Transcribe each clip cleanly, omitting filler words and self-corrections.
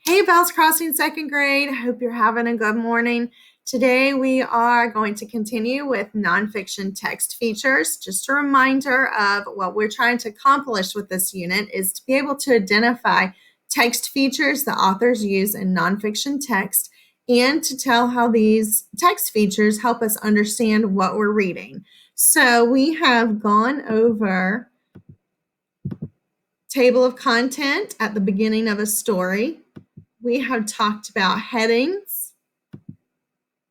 Hey, Bells Crossing second grade. Hope you're having a good morning. Today we are going to continue with nonfiction text features. Just a reminder of what we're trying to accomplish with this unit is to be able to identify text features the authors use in nonfiction text and to tell how these text features help us understand what we're reading. So we have gone over table of content at the beginning of a story. We have talked about headings,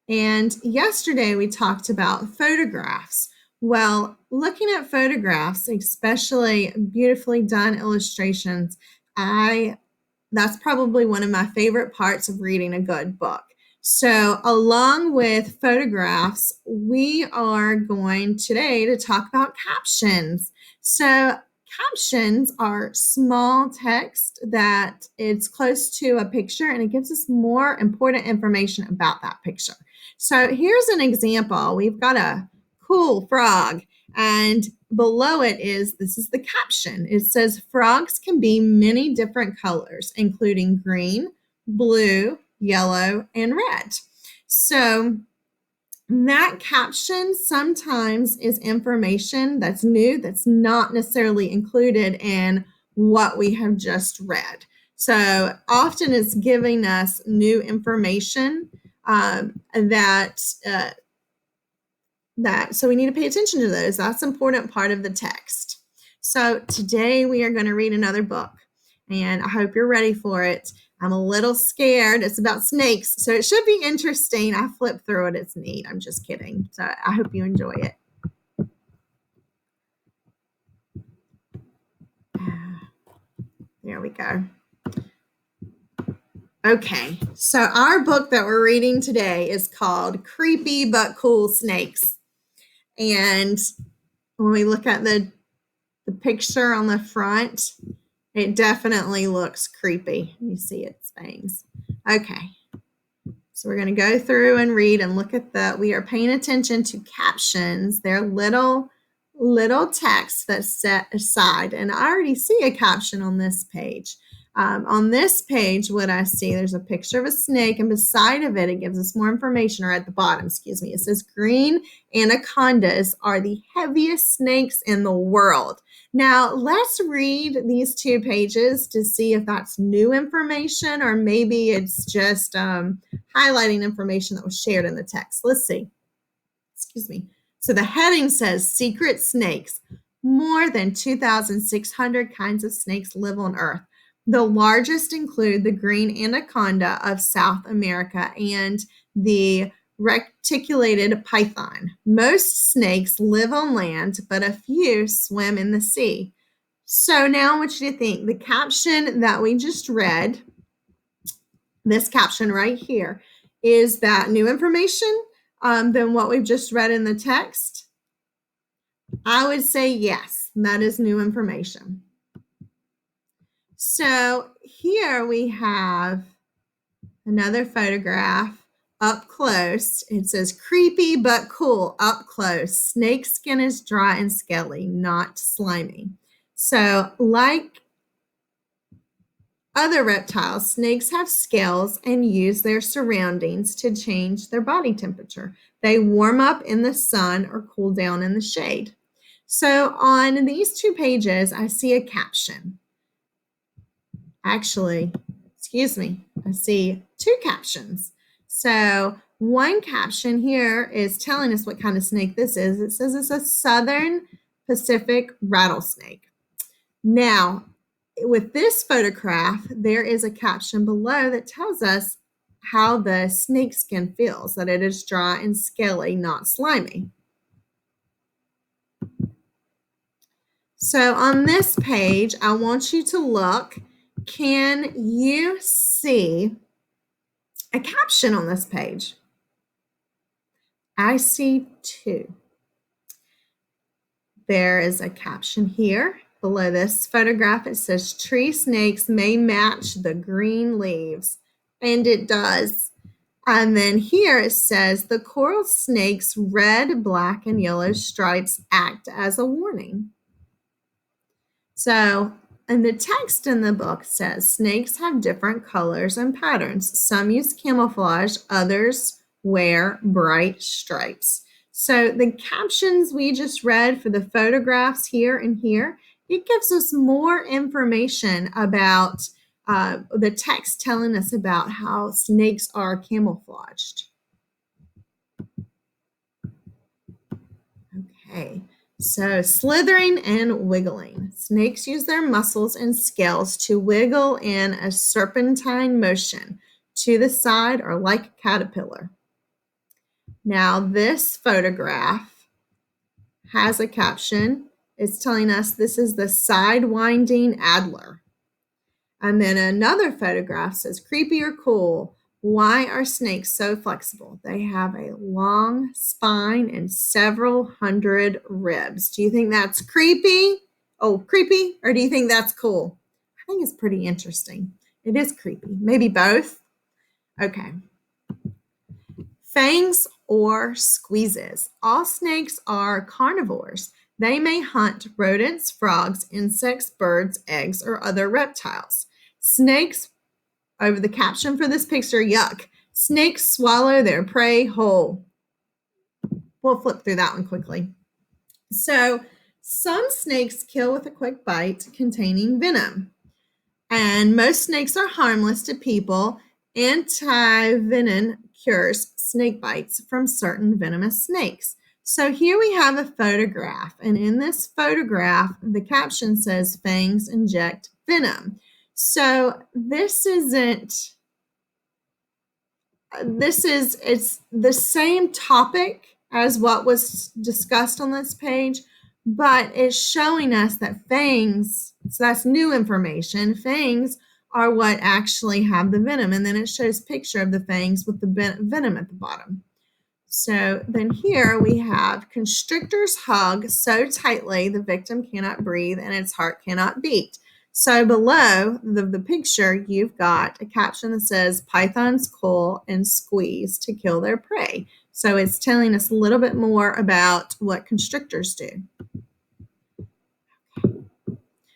and yesterday we talked about photographs. Well, looking at photographs, especially beautifully done illustrations, that's probably one of my favorite parts of reading a good book. So along with photographs, we are going today to talk about captions. So captions are small text that it's close to a picture and it gives us more important information about that picture. So here's an example. We've got a cool frog and below it this is the caption. It says frogs can be many different colors, including green, blue, yellow, and red. So that caption sometimes is information that's new, that's not necessarily included in what we have just read. So often it's giving us new information so we need to pay attention to those. That's an important part of the text. So today we are going to read another book, and I hope you're ready for it. I'm a little scared. It's about snakes, so it should be interesting. I flipped through it. It's neat. I'm just kidding. So I hope you enjoy it. There we go. Okay, so our book that we're reading today is called Creepy But Cool Snakes. And when we look at the picture on the front, it definitely looks creepy. You see its fangs. Okay, so we're going to go through and read and look at we are paying attention to captions. They're little text that's set aside. And I already see a caption on this page. On this page, what I see, there's a picture of a snake, and beside of it, it gives us more information, or at the bottom, it says green anacondas are the heaviest snakes in the world. Now, let's read these 2 pages to see if that's new information, or maybe it's just highlighting information that was shared in the text. Let's see. So the heading says secret snakes. More than 2,600 kinds of snakes live on Earth. The largest include the green anaconda of South America and the reticulated python. Most snakes live on land, but a few swim in the sea. So now I want you to think, the caption that we just read, this caption right here, is that new information than what we've just read in the text? I would say yes, that is new information. So here we have another photograph up close. It says creepy but cool up close. Snake skin is dry and scaly, not slimy. So like other reptiles, snakes have scales and use their surroundings to change their body temperature. They warm up in the sun or cool down in the shade. So on these 2 pages, I see a caption. Actually, I see 2 captions. So one caption here is telling us what kind of snake this is. It says it's a southern Pacific rattlesnake. Now, with this photograph, there is a caption below that tells us how the snake skin feels, that it is dry and scaly, not slimy. So on this page, I want you to look. Can you see a caption on this page? I see 2. There is a caption here. Below this photograph, it says tree snakes may match the green leaves. And it does. And then here it says the coral snake's red, black, and yellow stripes act as a warning. So And the text in the book says snakes have different colors and patterns. Some use camouflage, others wear bright stripes. So the captions we just read for the photographs here and here, it gives us more information about the text telling us about how snakes are camouflaged. Okay, so slithering and wiggling. Snakes use their muscles and scales to wiggle in a serpentine motion to the side or like a caterpillar. Now, this photograph has a caption. It's telling us this is the side-winding adder. And then another photograph says, creepy or cool? Why are snakes so flexible? They have a long spine and several hundred ribs. Do you think that's creepy? Oh, creepy? Or do you think that's cool? I think it's pretty interesting. It is creepy. Maybe both. Okay. Fangs or squeezes. All snakes are carnivores. They may hunt rodents, frogs, insects, birds, eggs, or other reptiles. Snakes, over the caption for this picture, yuck. Snakes swallow their prey whole. We'll flip through that one quickly. So, some snakes kill with a quick bite containing venom. And most snakes are harmless to people. Anti-venom cures snake bites from certain venomous snakes. So here we have a photograph, and in this photograph, the caption says fangs inject venom. So it's the same topic as what was discussed on this page, but it's showing us that fangs, so that's new information, fangs are what actually have the venom, and then it shows a picture of the fangs with the venom at the bottom. So then here we have constrictors hug so tightly the victim cannot breathe and its heart cannot beat. So below the picture, you've got a caption that says pythons coil and squeeze to kill their prey. So it's telling us a little bit more about what constrictors do.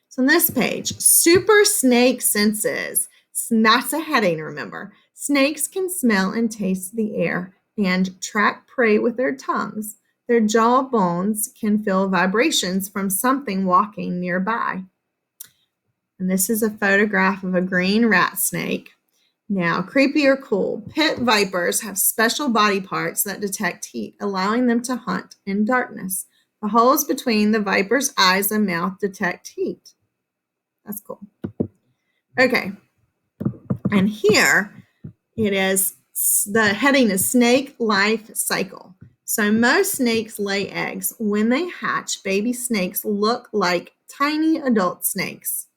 So on this page, super snake senses. That's a heading, remember. Snakes can smell and taste the air and track prey with their tongues. Their jaw bones can feel vibrations from something walking nearby. And this is a photograph of a green rat snake. Now, creepy or cool? Pit vipers have special body parts that detect heat, allowing them to hunt in darkness. The holes between the viper's eyes and mouth detect heat. That's cool. Okay. And here it is, the heading is snake life cycle. So most snakes lay eggs. When they hatch, baby snakes look like tiny adult snakes.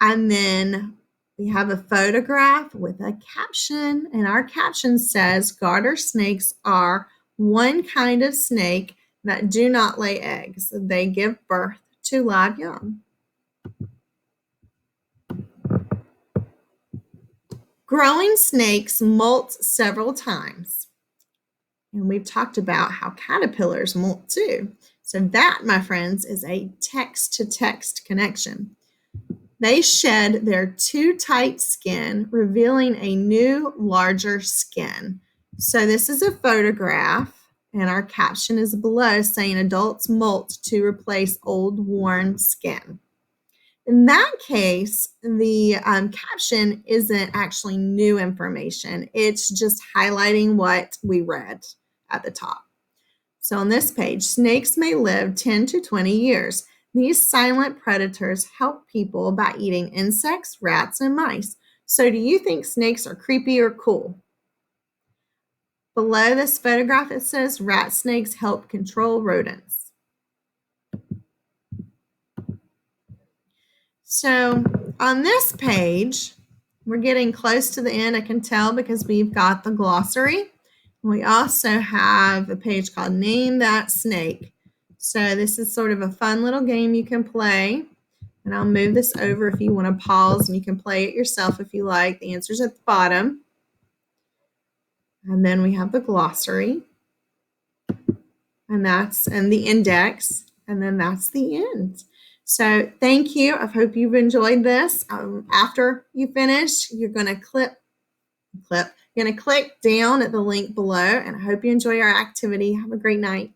And then we have a photograph with a caption, and our caption says garter snakes are one kind of snake that do not lay eggs. They give birth to live young. Growing snakes molt several times. And we've talked about how caterpillars molt too. So that, my friends, is a text-to-text connection. They shed their too tight skin, revealing a new, larger skin. So this is a photograph, and our caption is below saying adults molt to replace old, worn skin. In that case, the caption isn't actually new information. It's just highlighting what we read at the top. So on this page, snakes may live 10 to 20 years. These silent predators help people by eating insects, rats, and mice. So do you think snakes are creepy or cool? Below this photograph, it says rat snakes help control rodents. So on this page, we're getting close to the end, I can tell, because we've got the glossary. We also have a page called Name That Snake. So this is sort of a fun little game you can play. And I'll move this over if you want to pause, and you can play it yourself if you like. The answer's at the bottom. And then we have the glossary. And the index. And then that's the end. So thank you. I hope you've enjoyed this. After you finish, you're going to click down at the link below, and I hope you enjoy our activity. Have a great night.